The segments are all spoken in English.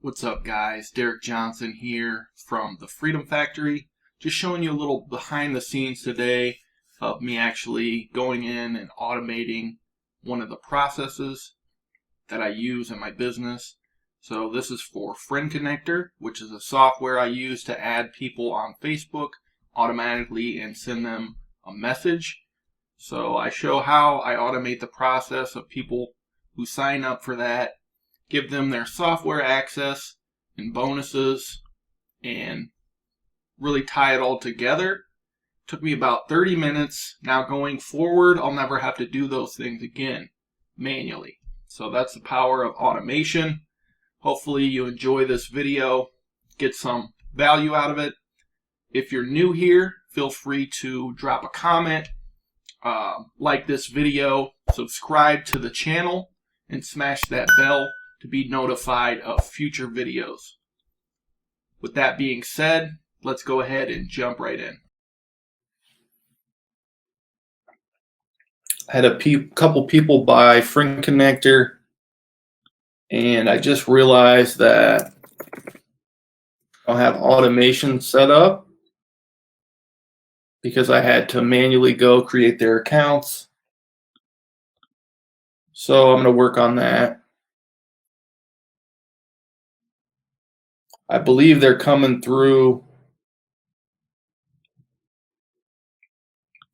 What's up, guys? Derek Johnson here from the Freedom Factory. Just showing you a little behind the scenes today of me actually going in and automating one of the processes that I use in my business. So this is for Friend Connector, which is a software I use to add people on Facebook automatically and send them a message. So I show how I automate the process of people who sign up for that, give them their software access and bonuses, and really tie it all together. Took me about 30 minutes. Now going forward, I'll never have to do those things again manually. So that's the power of automation. Hopefully you enjoy this video, get some value out of it. If you're new here, feel free to drop a comment, like this video, subscribe to the channel, and smash that bell to be notified of future videos. With that being said, let's go ahead and jump right in. I had a couple people buy Friend Connector, and I just realized that I'll have automation set up because I had to manually go create their accounts. So I'm going to work on that. I believe they're coming through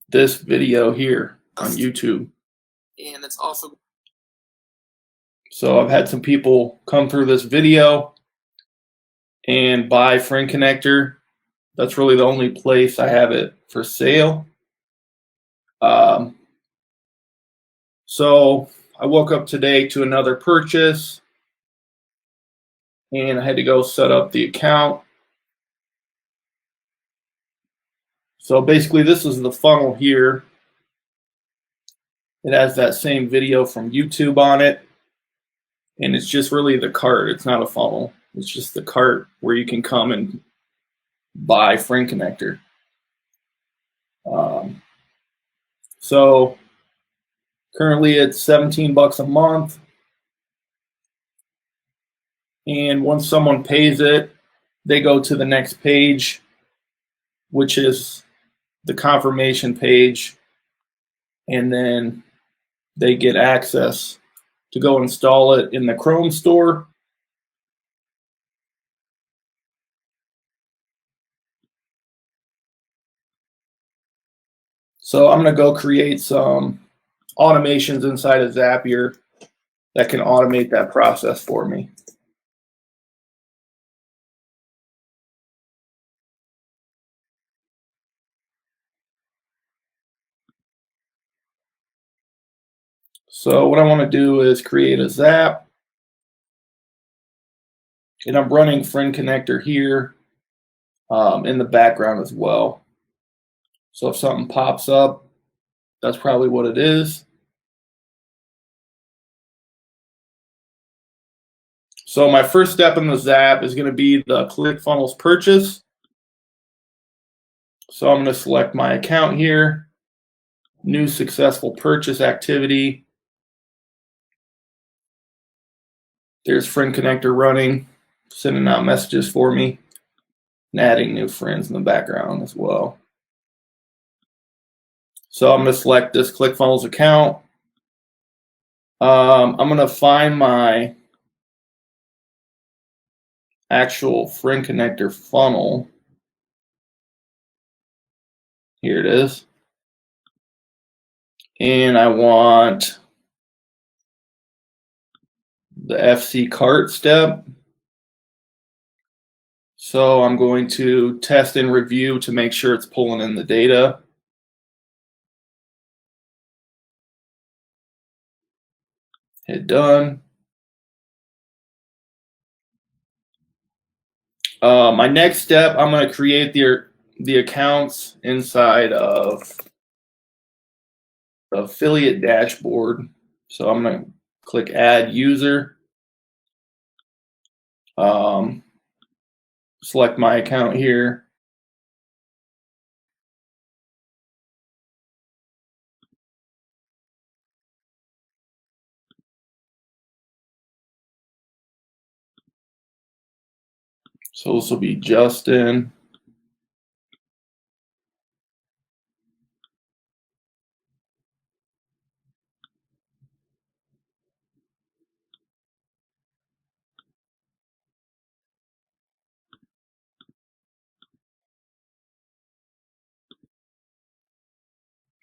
this video here on YouTube. And it's also, so I've had some people come through this video and buy Friend Connector. That's really the only place I have it for sale. So I woke up today to another purchase, and I had to go set up the account. So basically this is the funnel here. It has that same video from YouTube on it, and it's just really the cart. It's not a funnel. It's just the cart where you can come and buy Friend Connector. So currently it's 17 bucks a month. And once someone pays it, they go to the next page, which is the confirmation page. And then they get access to go install it in the Chrome store. So I'm going to go create some automations inside of Zapier that can automate that process for me. So what I want to do is create a Zap, and I'm running Friend Connector here in the background as well. So if something pops up, that's probably what it is. So my first step in the Zap is going to be the ClickFunnels purchase. So I'm going to select my account here, new successful purchase activity. There's Friend Connector running, sending out messages for me, and adding new friends in the background as well. So I'm going to select this ClickFunnels account. I'm going to find my actual Friend Connector funnel. Here it is. And I want the FC cart step. So I'm going to test and review to make sure it's pulling in the data. Hit done. My next step, I'm going to create the accounts inside of the affiliate dashboard. So I'm going to click Add User. Select my account here. So this will be Justin.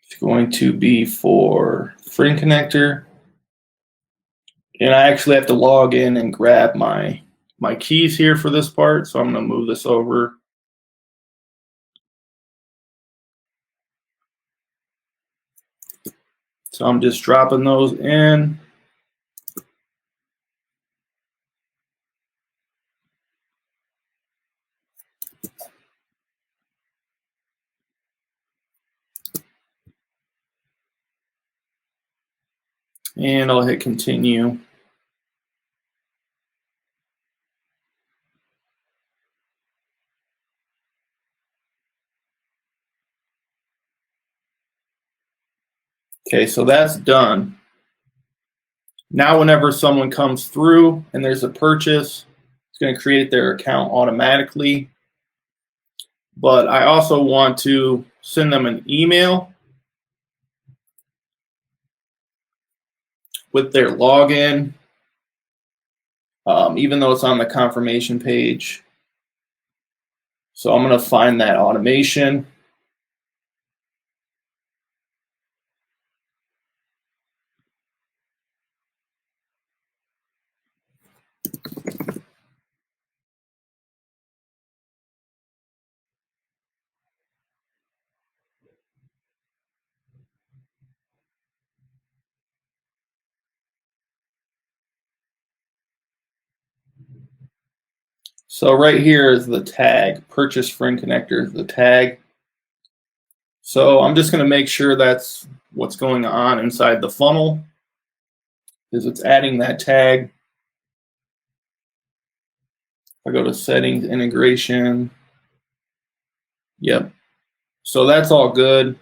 It's going to be for friend connector. And I actually have to log in and grab my keys here for this part. So I'm going to move this over. So I'm just dropping those in. And I'll hit continue. Okay, so that's done. Now whenever someone comes through and there's a purchase, it's going to create their account automatically. But I also want to send them an email with their login, even though it's on the confirmation page. So I'm going to find that automation. So right here is the tag, purchase friend connector, the tag. So I'm just going to make sure that's what's going on inside the funnel, is it's adding that tag. I go to settings, integration. Yep. So that's all good.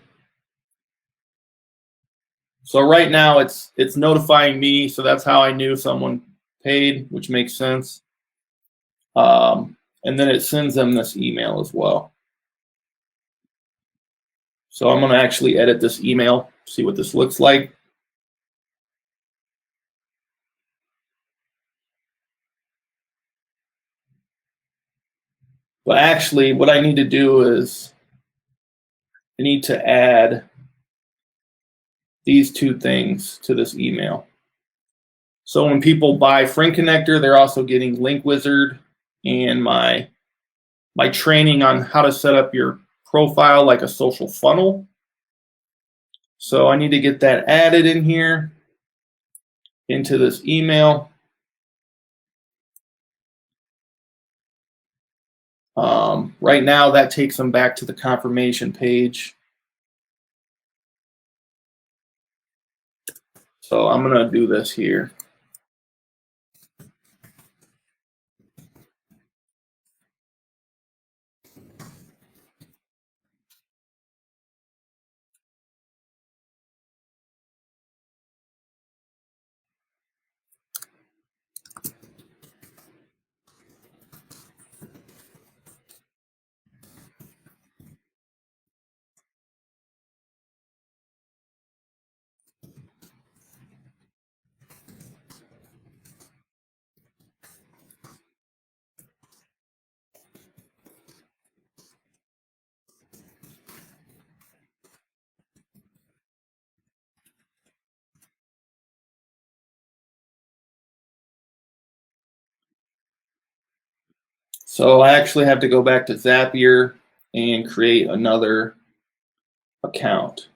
So right now it's notifying me, so that's how I knew someone paid, which makes sense. And then it sends them this email as well. So I'm going to actually edit this email, see what this looks like. But actually, what I need to do is I need to add these two things to this email. So when people buy Friend Connector, they're also getting Link Wizard and my training on how to set up your profile like a social funnel. So I need to get that added in here into this email. Right now, that takes them back to the confirmation page. So I'm going to do this here. So I actually have to go back to Zapier and create another account.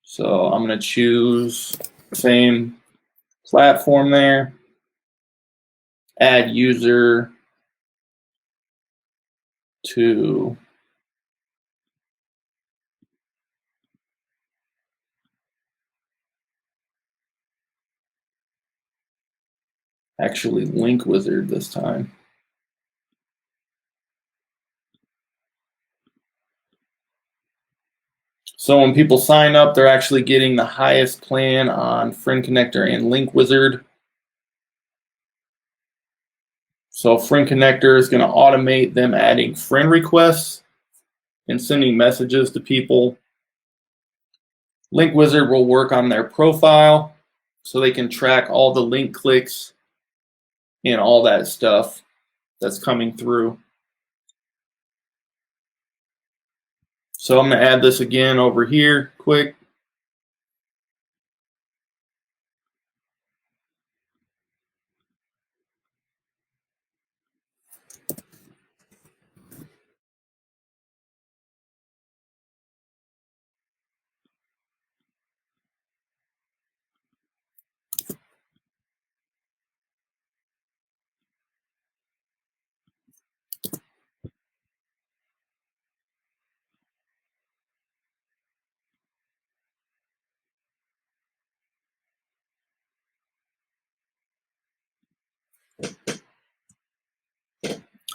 So I'm going to choose the same platform there, add user to actually Link Wizard this time. So when people sign up, they're actually getting the highest plan on Friend Connector and Link Wizard. So Friend Connector is going to automate them adding friend requests and sending messages to people. Link Wizard will work on their profile so they can track all the link clicks and all that stuff that's coming through. So I'm going to add this again over here quick.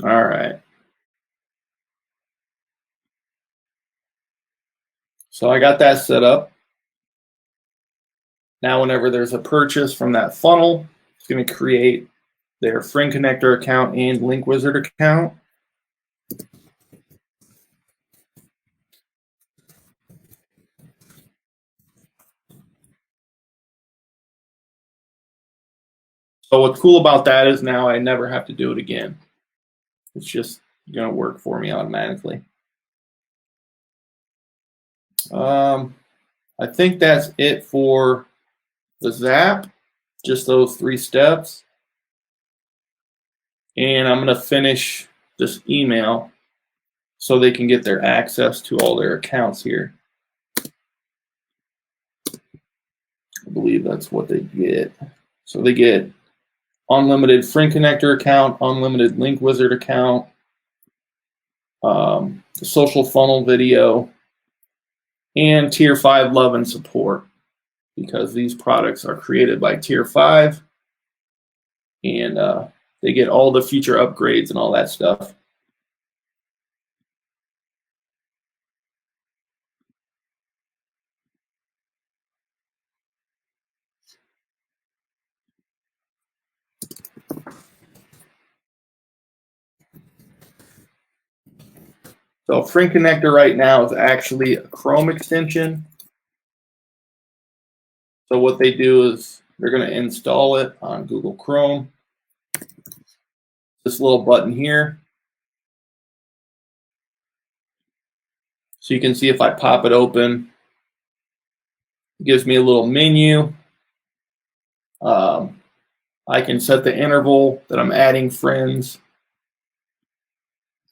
All right. So I got that set up. Now whenever there's a purchase from that funnel, it's going to create their Friend Connector account and Link Wizard account. So what's cool about that is now I never have to do it again. It's just going to work for me automatically. I think that's it for the Zap, just those 3 steps. And I'm going to finish this email so they can get their access to all their accounts here. I believe that's what they get. So they get unlimited Friend Connector account, unlimited Link Wizard account, the social funnel video, and Tier 5 love and support, because these products are created by Tier 5, and they get all the future upgrades and all that stuff. So Friend Connector right now is actually a Chrome extension. So what they do is they're going to install it on Google Chrome. This little button here. So you can see if I pop it open, it gives me a little menu. I can set the interval that I'm adding friends,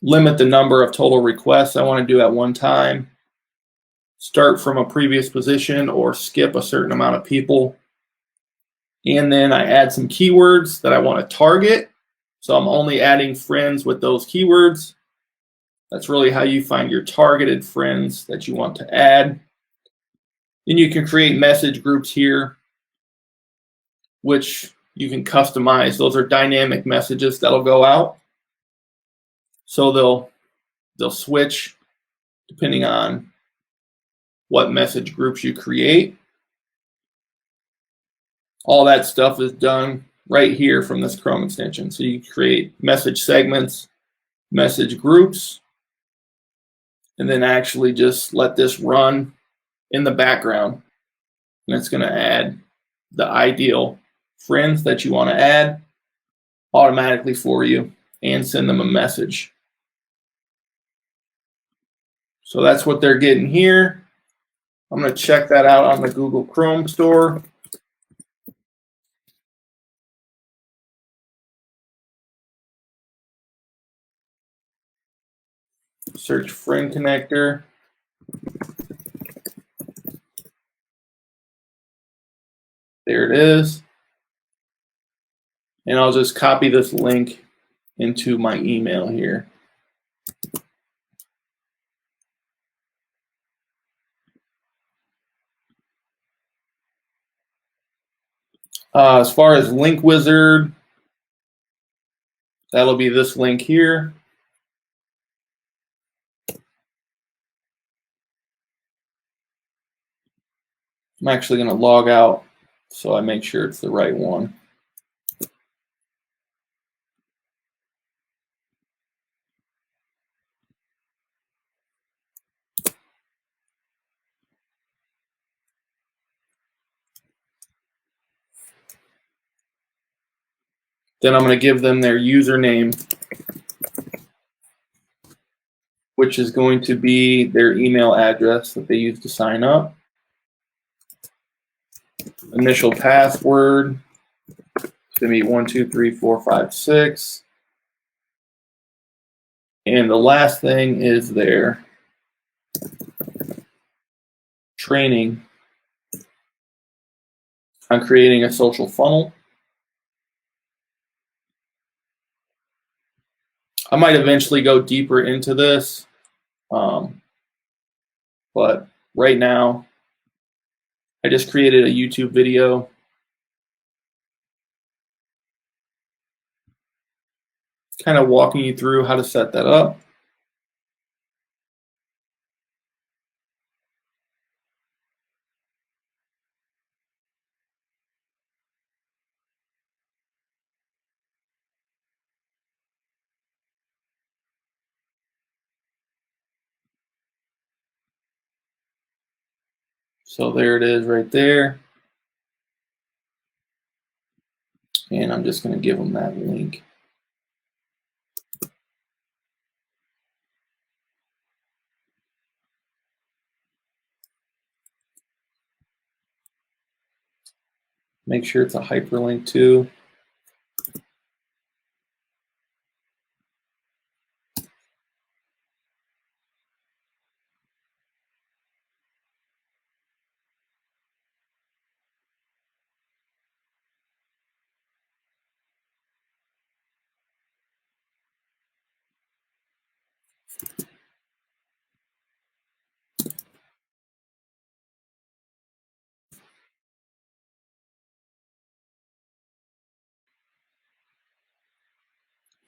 limit the number of total requests I want to do at one time, start from a previous position or skip a certain amount of people. And then I add some keywords that I want to target. So I'm only adding friends with those keywords. That's really how you find your targeted friends that you want to add. Then you can create message groups here, which you can customize. Those are dynamic messages that'll go out. So they'll switch depending on what message groups you create. All that stuff is done right here from this Chrome extension. So you create message segments, message groups, and then actually just let this run in the background. And it's going to add the ideal friends that you want to add automatically for you and send them a message. So that's what they're getting here. I'm going to check that out on the Google Chrome store. Search Friend Connector. There it is. And I'll just copy this link into my email here. As far as Link Wizard, that'll be this link here. I'm actually going to log out so I make sure it's the right one. Then I'm going to give them their username, which is going to be their email address that they use to sign up. Initial password, it's going to be 123456. And the last thing is their training on creating a social funnel. I might eventually go deeper into this, but right now I just created a YouTube video kind of walking you through how to set that up. So there it is right there. And I'm just going to give them that link. Make sure it's a hyperlink too.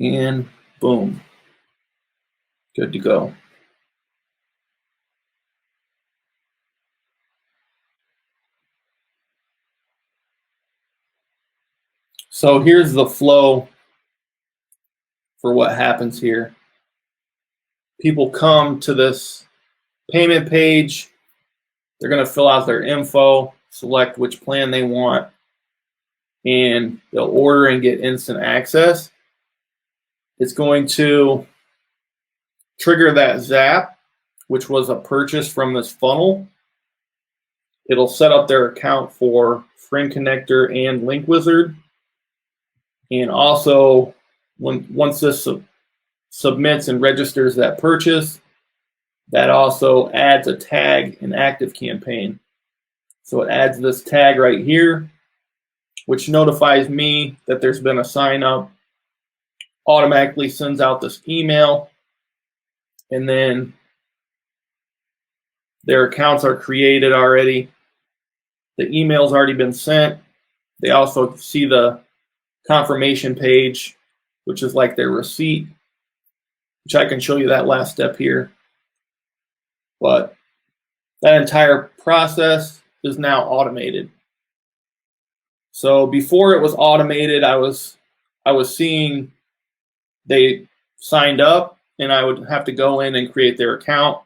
And boom, good to go. So here's the flow for what happens here. People come to this payment page, they're going to fill out their info, select which plan they want, and they'll order and get instant access. It's going to trigger that Zap, which was a purchase from this funnel. It'll set up their account for Friend Connector and Link Wizard. And also, once this submits and registers that purchase, that also adds a tag in ActiveCampaign. So it adds this tag right here, which notifies me that there's been a sign up, automatically sends out this email, and then their accounts are created already. The email's already been sent. They also see the confirmation page, which is like their receipt, which I can show you that last step here. But that entire process is now automated. So before it was automated, I was seeing they signed up and I would have to go in and create their account.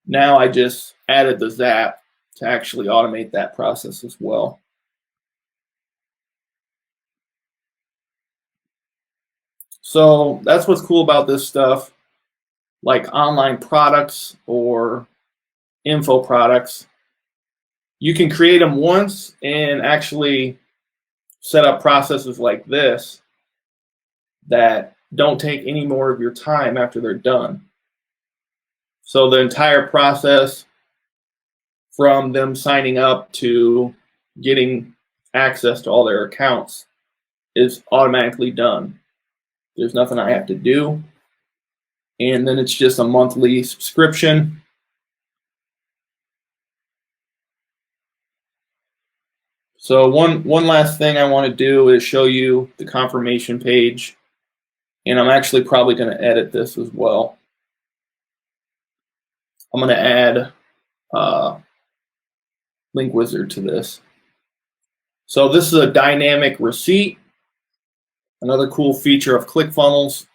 Now I just added the Zap to actually automate that process as well. So that's what's cool about this stuff, like online products or info products. You can create them once and actually set up processes like this that don't take any more of your time after they're done. So the entire process from them signing up to getting access to all their accounts is automatically done. There's nothing I have to do. And then it's just a monthly subscription. So one last thing I want to do is show you the confirmation page. And I'm actually probably going to edit this as well. I'm going to add Link Wizard to this. So this is a dynamic receipt. Another cool feature of ClickFunnels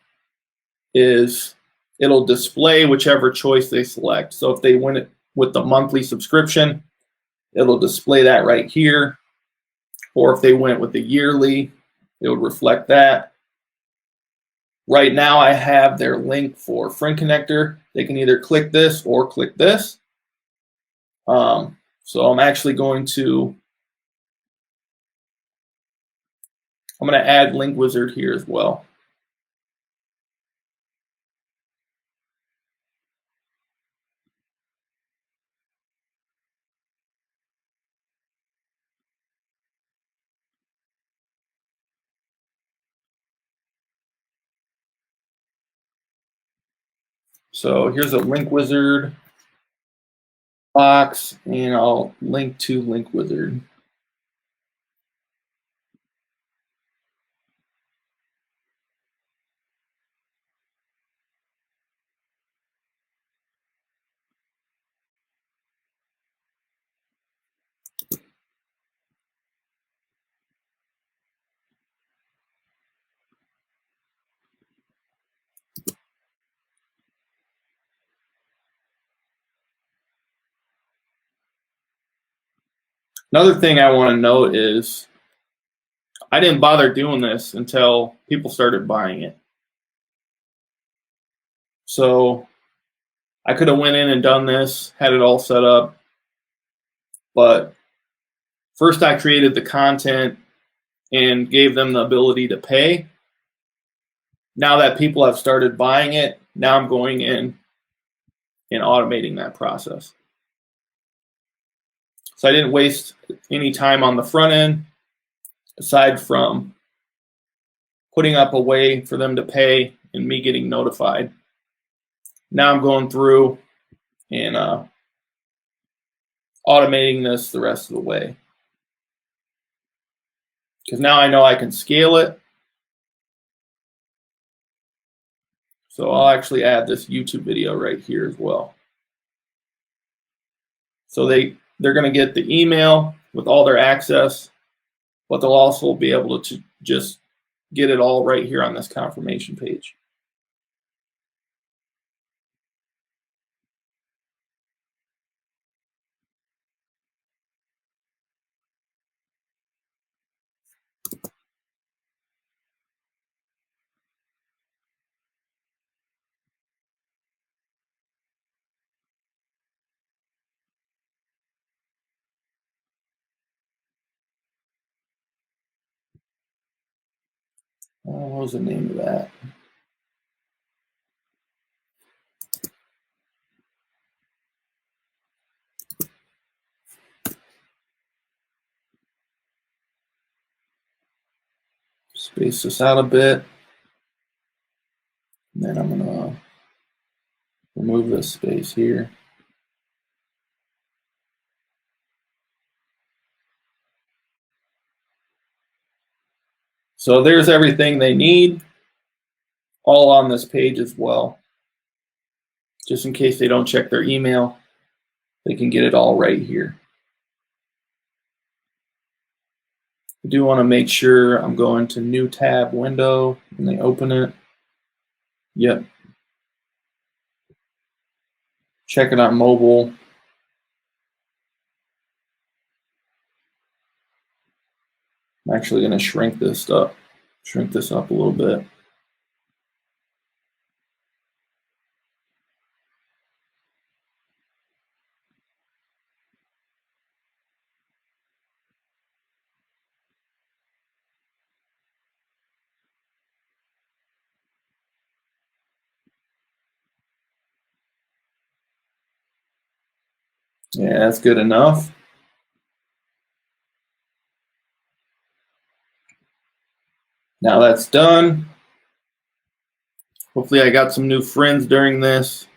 is it'll display whichever choice they select. So if they went with the monthly subscription, it'll display that right here. Or if they went with the yearly, it would reflect that. Right now I have their link for Friend Connector. They can either click this or click this. So I'm actually going to add Link Wizard here as well. So here's a Link Wizard box, and I'll link to Link Wizard. Another thing I want to note is I didn't bother doing this until people started buying it. So I could have went in and done this, had it all set up, but first I created the content and gave them the ability to pay. Now that people have started buying it, now I'm going in and automating that process. So I didn't waste any time on the front end, aside from putting up a way for them to pay and me getting notified. Now I'm going through and automating this the rest of the way. Because now I know I can scale it. So I'll actually add this YouTube video right here as well. So they're going to get the email with all their access, but they'll also be able to just get it all right here on this confirmation page. What was the name of that? Space this out a bit. And then I'm going to remove this space here. So there's everything they need, all on this page as well. Just in case they don't check their email, they can get it all right here. I do want to make sure I'm going to new tab window when they open it. Yep. Check it on mobile. I'm actually going to shrink this up a little bit. Yeah, that's good enough. Now that's done. Hopefully I got some new friends during this,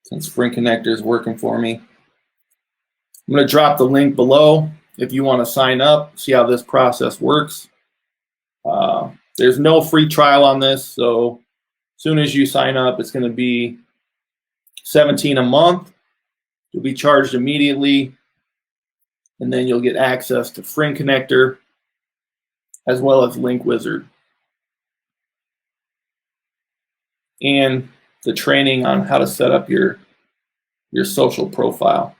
since Friend Connector is working for me. I'm going to drop the link below if you want to sign up, see how this process works. There's no free trial on this, so as soon as you sign up, it's going to be $17 a month. You'll be charged immediately, and then you'll get access to Friend Connector as well as Link Wizard and the training on how to set up your social profile.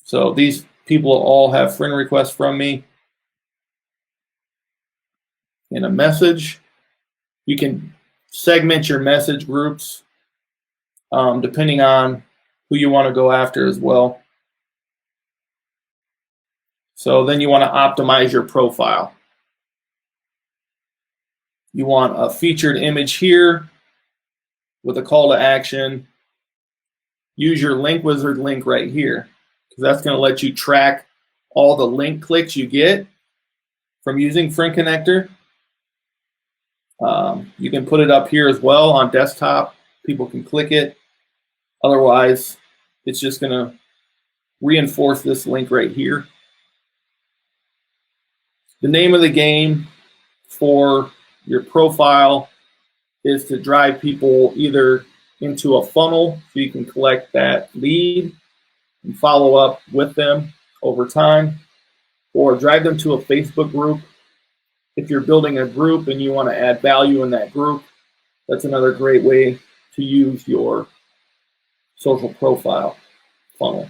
So these people all have friend requests from me. in a message. You can segment your message groups depending on who you want to go after as well. So then you want to optimize your profile. You want a featured image here with a call to action. Use your link wizard link right here, because that's going to let you track all the link clicks you get from using Friend Connector. You can put it up here as well on desktop. People can click it. Otherwise, it's just going to reinforce this link right here. The name of the game for your profile is to drive people either into a funnel so you can collect that lead and follow up with them over time, or drive them to a Facebook group. If you're building a group and you want to add value in that group, that's another great way to use your social profile funnel.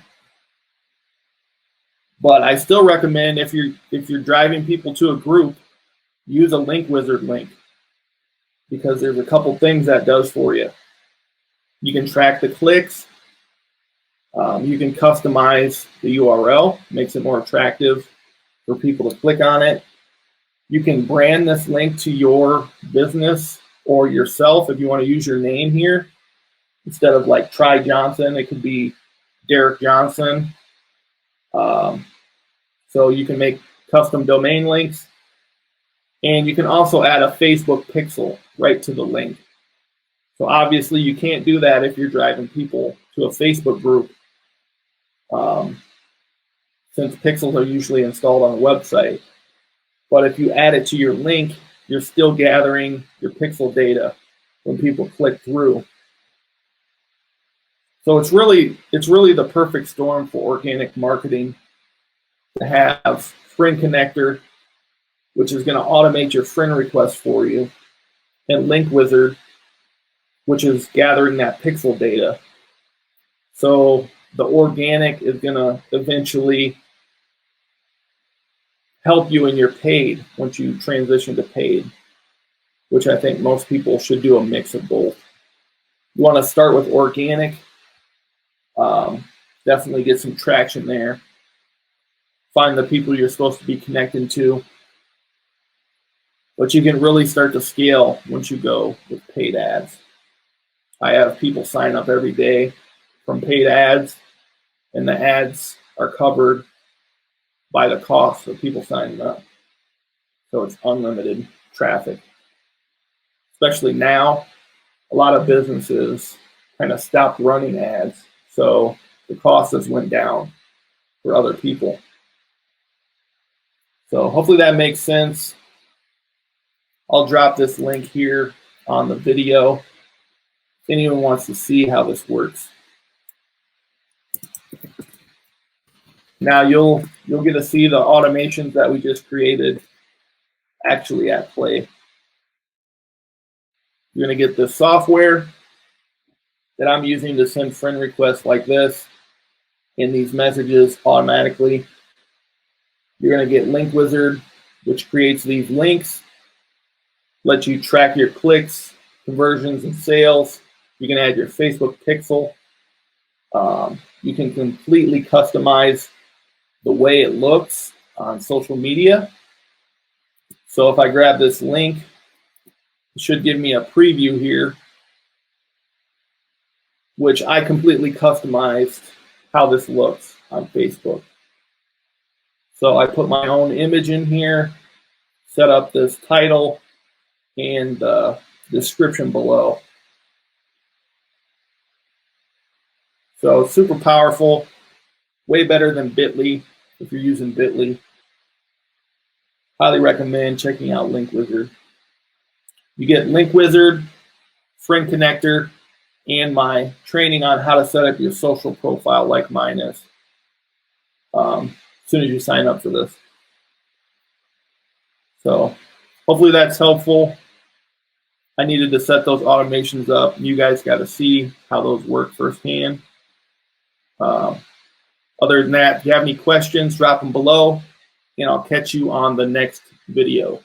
But I still recommend, if you're driving people to a group, use a link wizard link, because there's a couple things that does for you. You can track the clicks. You can customize the URL, makes it more attractive for people to click on it. You can brand this link to your business or yourself if you want to use your name here. Instead of like Try Johnson, it could be Derek Johnson. So you can make custom domain links. And you can also add a Facebook pixel right to the link. So obviously you can't do that if you're driving people to a Facebook group, since pixels are usually installed on a website. But if you add it to your link, you're still gathering your pixel data when people click through. So it's really the perfect storm for organic marketing to have Friend Connector, which is going to automate your friend requests for you, and Link Wizard, which is gathering that pixel data. So the organic is going to eventually help you in your paid once you transition to paid, which I think most people should do a mix of both. You want to start with organic, definitely get some traction there. Find the people you're supposed to be connecting to. But you can really start to scale once you go with paid ads. I have people sign up every day from paid ads, and the ads are covered by the cost of people signing up. So it's unlimited traffic. Especially now, a lot of businesses kind of stopped running ads, so the cost has went down for other people. So hopefully that makes sense. I'll drop this link here on the video if anyone wants to see how this works. Now you'll get to see the automations that we just created actually at play. You're going to get the software that I'm using to send friend requests like this in these messages automatically. You're going to get Link Wizard, which creates these links, lets you track your clicks, conversions, and sales. You can add your Facebook pixel. You can completely customize the way it looks on social media. So if I grab this link, it should give me a preview here, which I completely customized how this looks on Facebook. So I put my own image in here, set up this title and the description below. So super powerful, way better than Bitly if you're using Bitly. Highly recommend checking out Link Wizard. You get Link Wizard, Friend Connector, and my training on how to set up your social profile like mine is as soon as you sign up for this. So hopefully that's helpful. I needed to set those automations up. You guys got to see how those work firsthand. Other than that, if you have any questions, drop them below, and I'll catch you on the next video.